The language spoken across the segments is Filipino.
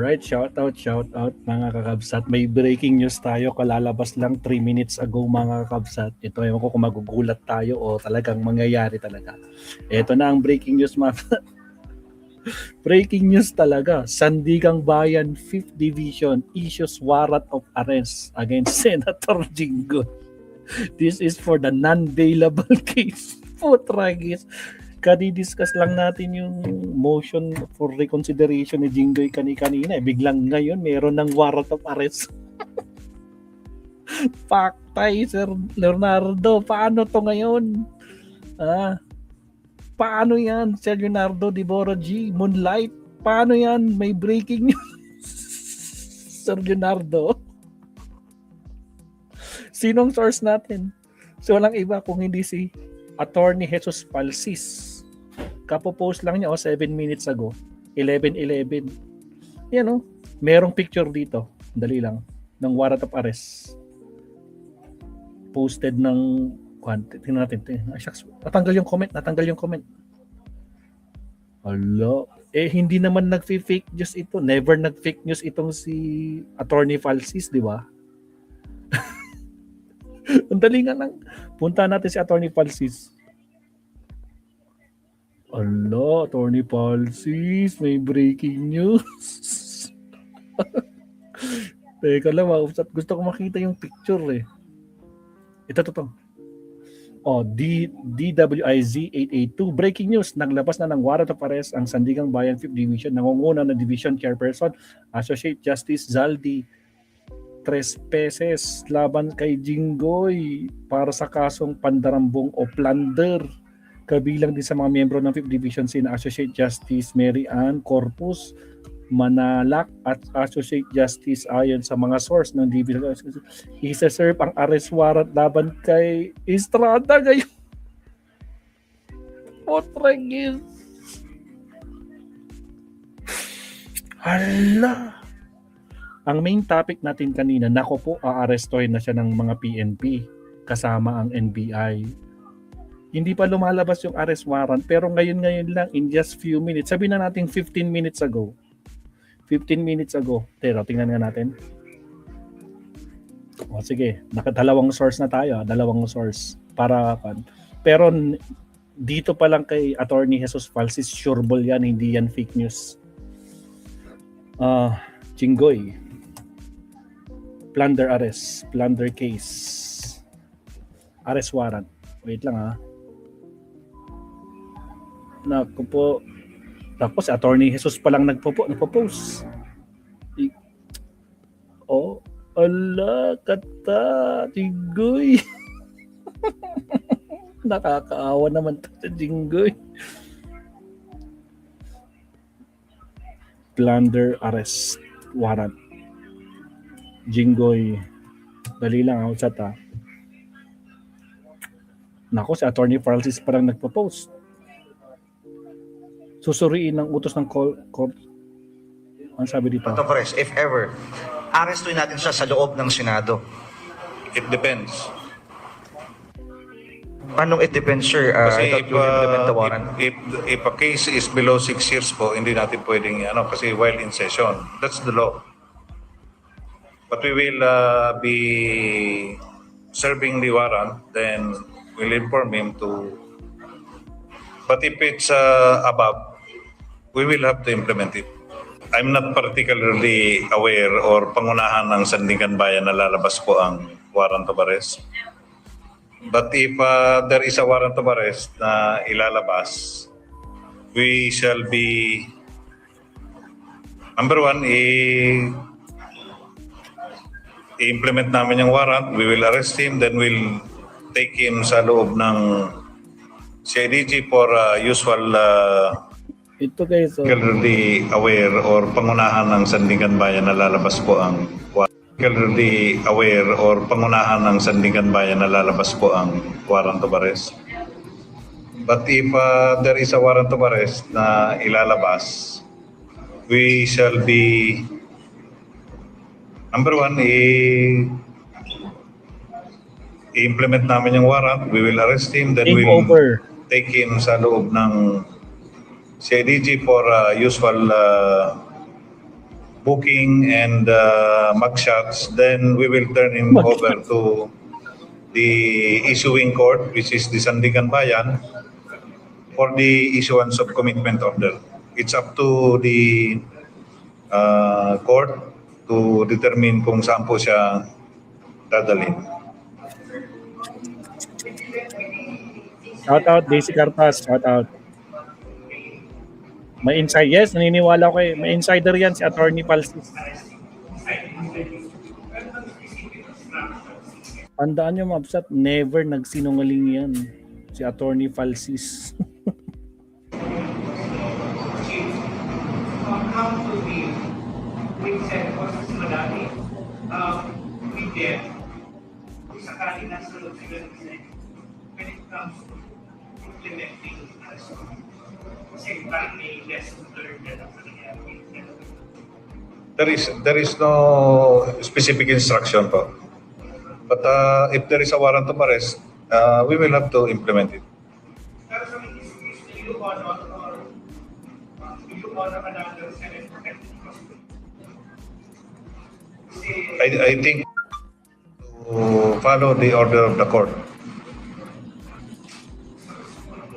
Alright, shout out mga kakabsat. May breaking news tayo, kalalabas lang 3 minutes ago mga kakabsat. Ito, ewan ko kung magugulat tayo o talagang mangyayari talaga. Ito na ang breaking news mga breaking news talaga. Sandigang Bayan 5th Division issues warrant of arrest against Senator Jinggoy. This is for the non-bailable case. Putragis. Kadi-discuss lang natin yung motion for reconsideration ni Jinggoy kanina. Biglang ngayon, meron ng warrant of arrest. Paktay, Sir Leonardo. Paano to ngayon? Paano yan, Sir Leonardo Diboro G? Moonlight? Paano yan? May breaking news. Sir Leonardo. Sinong source natin? So, walang iba kung hindi si Attorney Jesus Palsis. Kapopost lang niya 7 minutes ago. 11:11. Yan merong picture dito. Dali lang. Ng warrant of arrest. Posted ng tingnan natin. Natanggal yung comment. Hello. Hindi naman nag-fake news ito. Never nag-fake news itong si Attorney Palsis, di ba? Ang dali nga lang. Punta natin si Attorney Palsis. Hello, Attorney Palsis. May breaking news. Teka lang, gusto ko makita yung picture eh. Ito. DWIZ 882. Breaking news. Naglabas na ng warrant of arrest ang Sandigang Bayan 5th Division. Nangunguna ng Division Chairperson, Associate Justice Zaldi Trespeses laban kay Jinggoy para sa kasong pandarambong o plunder. Kabilang din sa mga miyembro ng 5th Division sina Associate Justice Mary Ann Corpus Manalak at Associate Justice ayon sa mga source ng Division. Isa-serve ang arrest warrant laban kay Estrada ngayon. Potragis. Hala. Ang main topic natin kanina, nako po, aarestohin na siya ng mga PNP kasama ang NBI. Hindi pa lumalabas yung arrest warrant pero ngayon lang in just few minutes. Sabi na natin 15 minutes ago. 15 minutes ago. Pero tingnan nga natin. O sige, nakadalawang source na tayo. Dalawang source. Pero dito pa lang kay Attorney Jesus Palsis, sureball yan, hindi yan fake news. Jinggoy. Plunder arrest, plunder case, arrest warrant. Wait lang Naku po. Tapos si Attorney Jesus pa lang nagpo-post. Kata, Jinggoy. Nakakaawa naman sa Jinggoy. Plunder arrest warrant. Jinggoy. Dali lang outside Nako, si Attorney Francis parang nagpo-post. Susuriin ng utos ng court. Ang sabi dito? If ever, arrestuin natin siya sa loob ng Senado. It depends. Anong it depends, sir? Kasi if a case is below 6 years po, hindi natin pwedeng kasi while in session. That's the law. But we will be serving the warrant, then we'll inform him to. But if it's above, we will have to implement it. I'm not particularly aware or pangunahan ng Sandigan Bayan na lalabas po ang warrant of arrest. But if there is a warrant of arrest na ilalabas, we shall be, number one, i-implement namin yung warrant, we will arrest him, then we'll take him sa loob ng CIDG for usual ito guys, particularly aware or pangunahan ng Sandigan Bayan na lalabas po ang particularly aware or pangunahan ng Sandigan Bayan na lalabas po ang warrant of arrest. But if there is a warrant of arrest na ilalabas, we shall be, number one, i-implement namin yung warrant, we will arrest him, then we will take him sa loob ng CIDG for usual booking and mugshots, then we will turn him over to the issuing court, which is the Sandigan Bayan, for the issuance of commitment order. It's up to the court to determine kung saan po siya dadalhin. Shout out, Daisy Cartas. Shout out. May inside. Yes, naniniwala ko eh. May insider yan si Attorney Palsis. Tandaan nyo, Mabsat, never nagsinungaling yan. Si Attorney Falsis. How to be with said process madami with them kung sakali nasa loob sila ng design when it comes to implementing kasi parang may lesson learned na sa nangyari. There is no specific instruction po. But if there is a warrant of arrest, we will have to implement it. Pero sa mga is you honor or you honor another Senate protected custody. I think to follow the order of the court.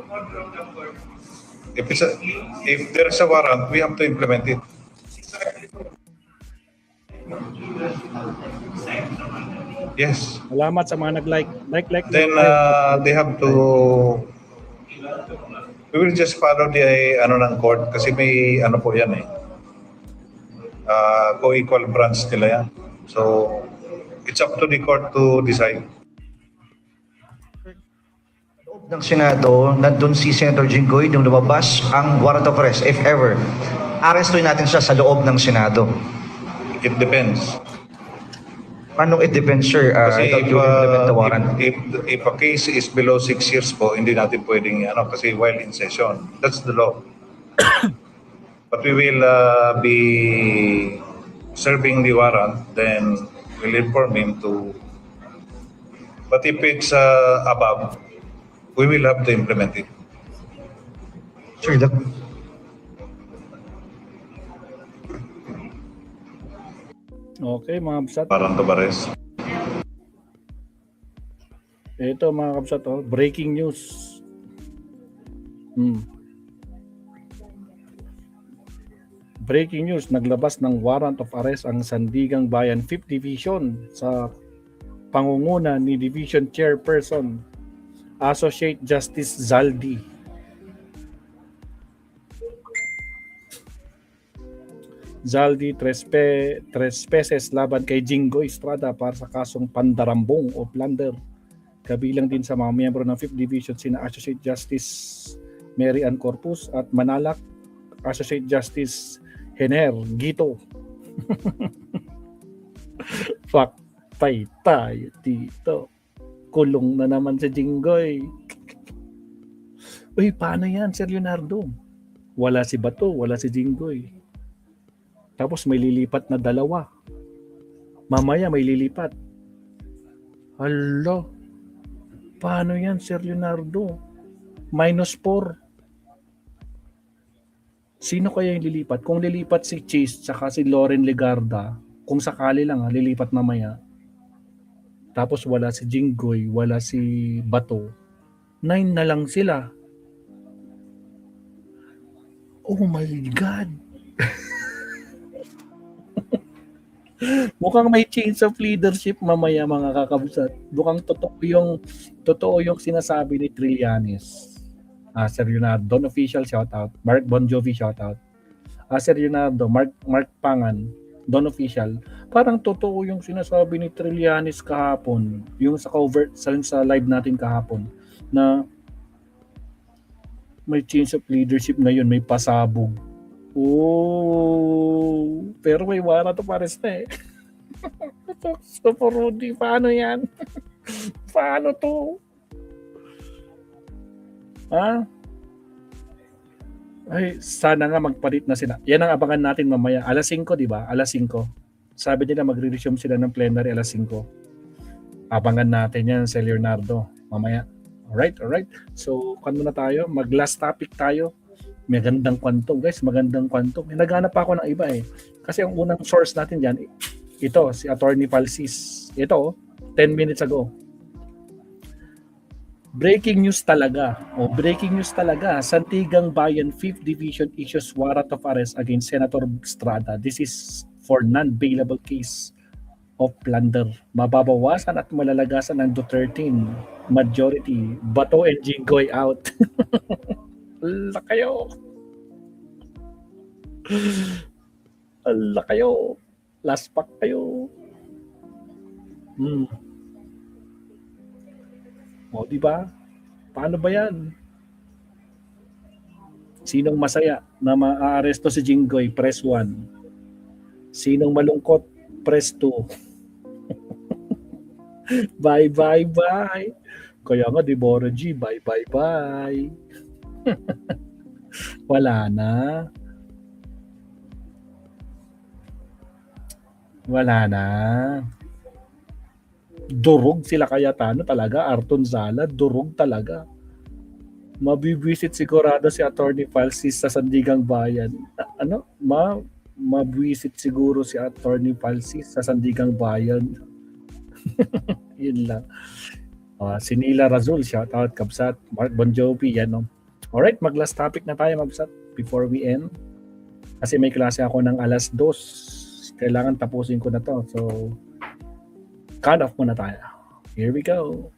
Order of the court. If there is a warrant, we have to implement it. Yes. Salamat sa mga nag-like. Like. Then they have to. We will just follow the ng court kasi may po yan eh. Co-equal branch nila yan. So it's up to the court to decide. Ng Senado, nandun si Senator Jinggoy nung lumabas ang warrant of arrest, if ever. Arestuin natin siya sa loob ng Senado. It depends. Paano it depends, sir? Kasi How to implement the warrant? if a case is below 6 years po, hindi natin pwedeng kasi while in session. That's the law. But we will be serving the warrant, then we'll inform him to. But if it's above, we will have to implement it. Sir, Okay, mga Kabsat. Warrant of arrest. Ito mga Kabsat, breaking news. Breaking news, naglabas ng warrant of arrest ang Sandigang Bayan 5th Division sa pangunguna ni Division Chairperson Associate Justice Zaldi. Zaldi trespases laban kay Jinggoy Estrada para sa kasong pandarambong o plunder. Kabilang din sa mga miyembro ng 5th Division sina Associate Justice Mary Ann Corpus at Manalac Associate Justice Hener Gito. Patay tayo dito. Kulong na naman si Jinggoy. Uy, paano yan, Sir Leonardo? Wala si Bato, wala si Jinggoy. Tapos may lilipat na dalawa. Mamaya may lilipat. Hala. Paano yan, Sir Leonardo? -4. Sino kaya yung lilipat? Kung lilipat si Chase tsaka si Loren Legarda, kung sakali lang lilipat mamaya. Tapos wala si Jinggoy, wala si Bato. 9 na lang sila. Oh my God. Mukhang may change of leadership mamaya mga kakabsat. Mukhang totoo yung sinasabi ni Trillanes. Sir Leonardo, Don Official shoutout. Mark Bon Jovi shoutout. Sir Leonardo, Mark Pangan, Don Official. Parang totoo yung sinasabi ni Trillanes kahapon, yung sa cover sa live natin kahapon na may change of leadership ngayon, may pasabog. Oh, pero may warrant of arrest na eh. So, Rudy, paano yan? Paano to? Ay, sana nga magpalit na sila. Yan ang abangan natin mamaya. Alas 5, di ba? Alas 5. Sabi nila magre-resume sila ng plenary alas 5. Abangan natin yan sa Leonardo mamaya. Alright. So, kano na tayo? Mag-last topic tayo. Magandang kwento, guys. Magandang kwento. May naghanap pa ako ng iba eh. Kasi ang unang source natin dyan, ito, si Attorney Falsis. Ito, 10 minutes ago. Breaking news talaga. Breaking news talaga. Santigang Bayan 5th Division issues warrant of arrest against Senator Estrada. This is for non-bailable case of plunder. Mababawasan at malalagasan ng Duterte majority. Bato and Jinggoy out. Ala kayo. Ala kayo. Last pack kayo. O, di ba? Paano ba yan? Sinong masaya na maaaresto si Jinggoy? Press 1. Sinong malungkot? Press 2. Bye, bye, bye. Kaya nga, Deborah G, bye, bye, bye. Wala na. Wala na. Durog sila Cayetano talaga. Arton Zala, durog talaga. Mabibwisit sigurado si Attorney Falsis sa Sandigang Bayan. Mabwisit siguro si Attorney Falsis sa Sandigang Bayan. Yun lang. Si Nila Razul, shout out Kabsat. Mark Bon Jovi, yan no. Alright, mag-last topic na tayo Kabsat before we end. Kasi may klase ako ng 2:00. Kailangan tapusin ko na to. So, cut off muna tayo. Here we go.